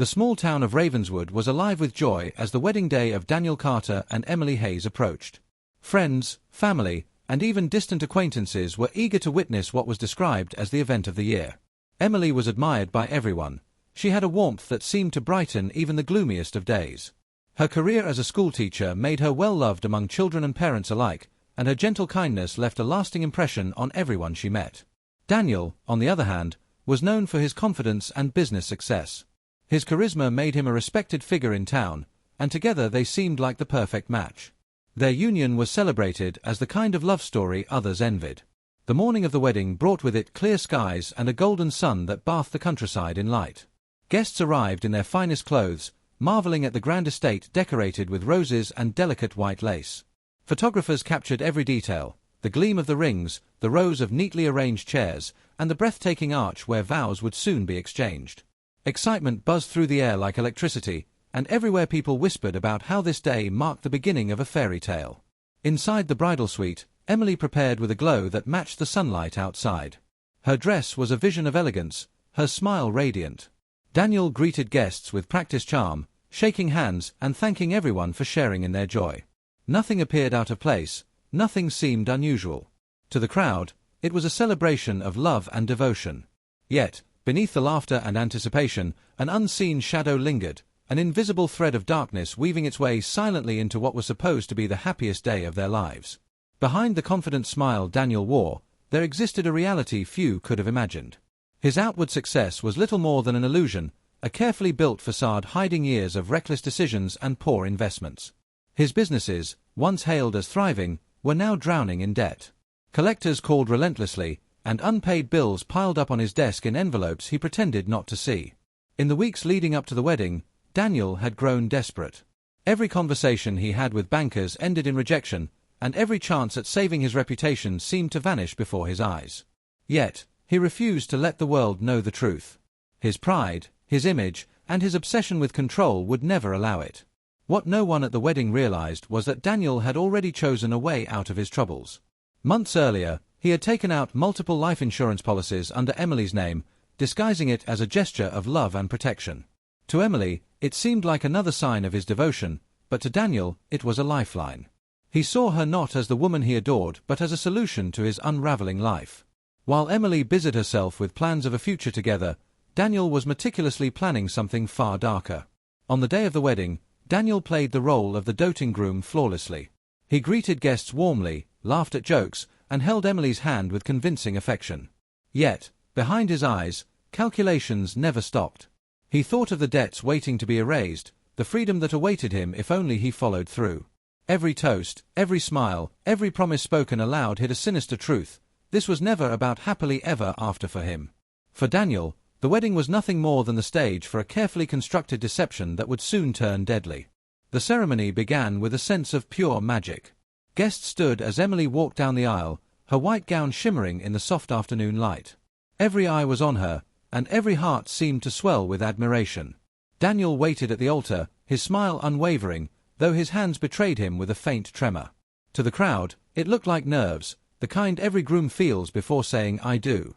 The small town of Ravenswood was alive with joy as the wedding day of Daniel Carter and Emily Hayes approached. Friends, family, and even distant acquaintances were eager to witness what was described as the event of the year. Emily was admired by everyone. She had a warmth that seemed to brighten even the gloomiest of days. Her career as a schoolteacher made her well loved among children and parents alike, and her gentle kindness left a lasting impression on everyone she met. Daniel, on the other hand, was known for his confidence and business success. His charisma made him a respected figure in town, and together they seemed like the perfect match. Their union was celebrated as the kind of love story others envied. The morning of the wedding brought with it clear skies and a golden sun that bathed the countryside in light. Guests arrived in their finest clothes, marveling at the grand estate decorated with roses and delicate white lace. Photographers captured every detail: the gleam of the rings, the rows of neatly arranged chairs, and the breathtaking arch where vows would soon be exchanged. Excitement buzzed through the air like electricity, and everywhere people whispered about how this day marked the beginning of a fairy tale. Inside the bridal suite, Emily prepared with a glow that matched the sunlight outside. Her dress was a vision of elegance, her smile radiant. Daniel greeted guests with practiced charm, shaking hands and thanking everyone for sharing in their joy. Nothing appeared out of place, nothing seemed unusual. To the crowd, it was a celebration of love and devotion. Yet, beneath the laughter and anticipation, an unseen shadow lingered, an invisible thread of darkness weaving its way silently into what was supposed to be the happiest day of their lives. Behind the confident smile Daniel wore, there existed a reality few could have imagined. His outward success was little more than an illusion, a carefully built facade hiding years of reckless decisions and poor investments. His businesses, once hailed as thriving, were now drowning in debt. Collectors called relentlessly, and unpaid bills piled up on his desk in envelopes he pretended not to see. In the weeks leading up to the wedding, Daniel had grown desperate. Every conversation he had with bankers ended in rejection, and every chance at saving his reputation seemed to vanish before his eyes. Yet, he refused to let the world know the truth. His pride, his image, and his obsession with control would never allow it. What no one at the wedding realized was that Daniel had already chosen a way out of his troubles. Months earlier, he had taken out multiple life insurance policies under Emily's name, disguising it as a gesture of love and protection. To Emily, it seemed like another sign of his devotion, but to Daniel, it was a lifeline. He saw her not as the woman he adored, but as a solution to his unraveling life. While Emily busied herself with plans of a future together, Daniel was meticulously planning something far darker. On the day of the wedding, Daniel played the role of the doting groom flawlessly. He greeted guests warmly, laughed at jokes, and held Emily's hand with convincing affection. Yet, behind his eyes, calculations never stopped. He thought of the debts waiting to be erased, the freedom that awaited him if only he followed through. Every toast, every smile, every promise spoken aloud hid a sinister truth: this was never about happily ever after for him. For Daniel, the wedding was nothing more than the stage for a carefully constructed deception that would soon turn deadly. The ceremony began with a sense of pure magic. Guests stood as Emily walked down the aisle, her white gown shimmering in the soft afternoon light. Every eye was on her, and every heart seemed to swell with admiration. Daniel waited at the altar, his smile unwavering, though his hands betrayed him with a faint tremor. To the crowd, it looked like nerves, the kind every groom feels before saying "I do."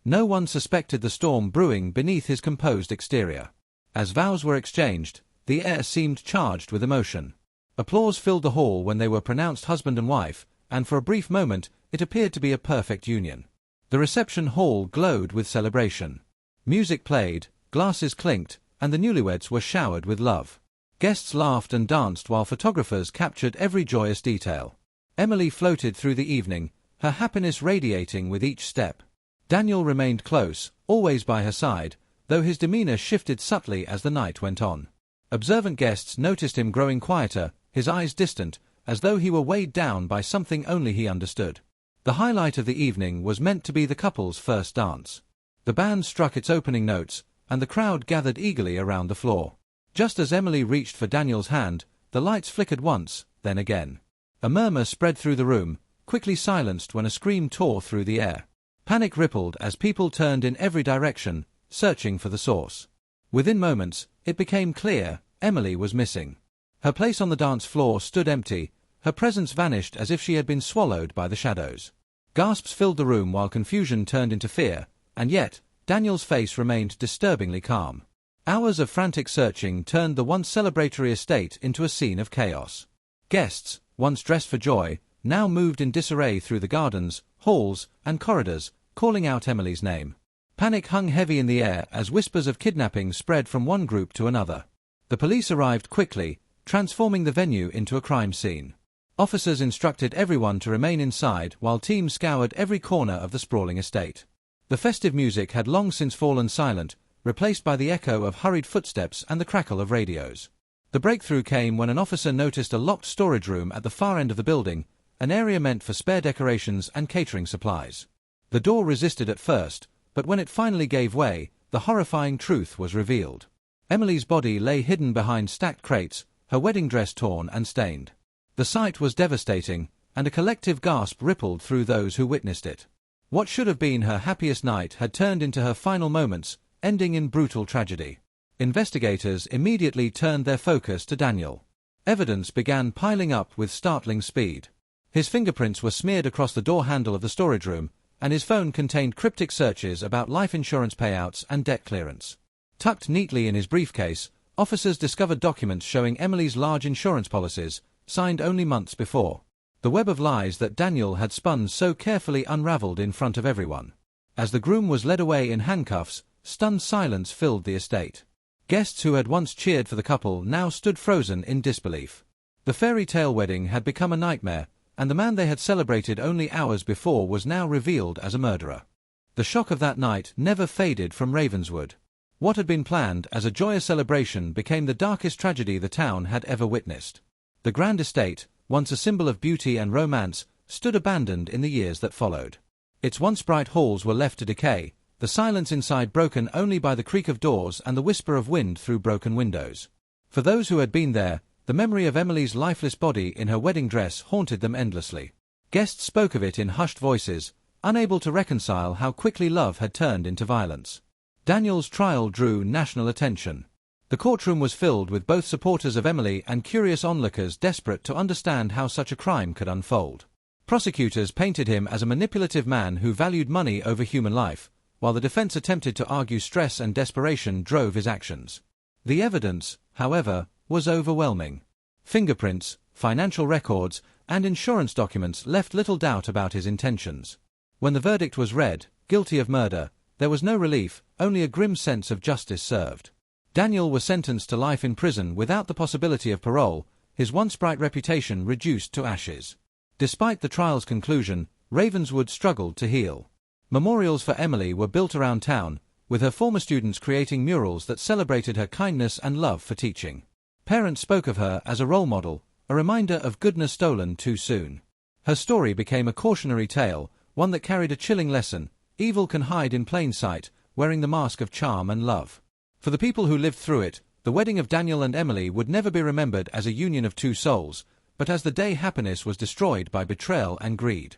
No one suspected the storm brewing beneath his composed exterior. As vows were exchanged, the air seemed charged with emotion. Applause filled the hall when they were pronounced husband and wife, and for a brief moment, it appeared to be a perfect union. The reception hall glowed with celebration. Music played, glasses clinked, and the newlyweds were showered with love. Guests laughed and danced while photographers captured every joyous detail. Emily floated through the evening, her happiness radiating with each step. Daniel remained close, always by her side, though his demeanor shifted subtly as the night went on. Observant guests noticed him growing quieter, his eyes distant, as though he were weighed down by something only he understood. The highlight of the evening was meant to be the couple's first dance. The band struck its opening notes, and the crowd gathered eagerly around the floor. Just as Emily reached for Daniel's hand, the lights flickered once, then again. A murmur spread through the room, quickly silenced when a scream tore through the air. Panic rippled as people turned in every direction, searching for the source. Within moments, it became clear: Emily was missing. Her place on the dance floor stood empty, her presence vanished as if she had been swallowed by the shadows. Gasps filled the room while confusion turned into fear, and yet, Daniel's face remained disturbingly calm. Hours of frantic searching turned the once celebratory estate into a scene of chaos. Guests, once dressed for joy, now moved in disarray through the gardens, halls, and corridors, calling out Emily's name. Panic hung heavy in the air as whispers of kidnapping spread from one group to another. The police arrived quickly, transforming the venue into a crime scene. Officers instructed everyone to remain inside while teams scoured every corner of the sprawling estate. The festive music had long since fallen silent, replaced by the echo of hurried footsteps and the crackle of radios. The breakthrough came when an officer noticed a locked storage room at the far end of the building, an area meant for spare decorations and catering supplies. The door resisted at first, but when it finally gave way, the horrifying truth was revealed. Emily's body lay hidden behind stacked crates, her wedding dress torn and stained. The sight was devastating, and a collective gasp rippled through those who witnessed it. What should have been her happiest night had turned into her final moments, ending in brutal tragedy. Investigators immediately turned their focus to Daniel. Evidence began piling up with startling speed. His fingerprints were smeared across the door handle of the storage room, and his phone contained cryptic searches about life insurance payouts and debt clearance. Tucked neatly in his briefcase, officers discovered documents showing Emily's large insurance policies, signed only months before. The web of lies that Daniel had spun so carefully unraveled in front of everyone. As the groom was led away in handcuffs, stunned silence filled the estate. Guests who had once cheered for the couple now stood frozen in disbelief. The fairy tale wedding had become a nightmare, and the man they had celebrated only hours before was now revealed as a murderer. The shock of that night never faded from Ravenswood. What had been planned as a joyous celebration became the darkest tragedy the town had ever witnessed. The grand estate, once a symbol of beauty and romance, stood abandoned in the years that followed. Its once bright halls were left to decay, the silence inside broken only by the creak of doors and the whisper of wind through broken windows. For those who had been there, the memory of Emily's lifeless body in her wedding dress haunted them endlessly. Guests spoke of it in hushed voices, unable to reconcile how quickly love had turned into violence. Daniel's trial drew national attention. The courtroom was filled with both supporters of Emily and curious onlookers desperate to understand how such a crime could unfold. Prosecutors painted him as a manipulative man who valued money over human life, while the defense attempted to argue stress and desperation drove his actions. The evidence, however, was overwhelming. Fingerprints, financial records, and insurance documents left little doubt about his intentions. When the verdict was read, guilty of murder, there was no relief, only a grim sense of justice served. Daniel was sentenced to life in prison without the possibility of parole, his once bright reputation reduced to ashes. Despite the trial's conclusion, Ravenswood struggled to heal. Memorials for Emily were built around town, with her former students creating murals that celebrated her kindness and love for teaching. Parents spoke of her as a role model, a reminder of goodness stolen too soon. Her story became a cautionary tale, one that carried a chilling lesson: evil can hide in plain sight, wearing the mask of charm and love. For the people who lived through it, the wedding of Daniel and Emily would never be remembered as a union of two souls, but as the day happiness was destroyed by betrayal and greed.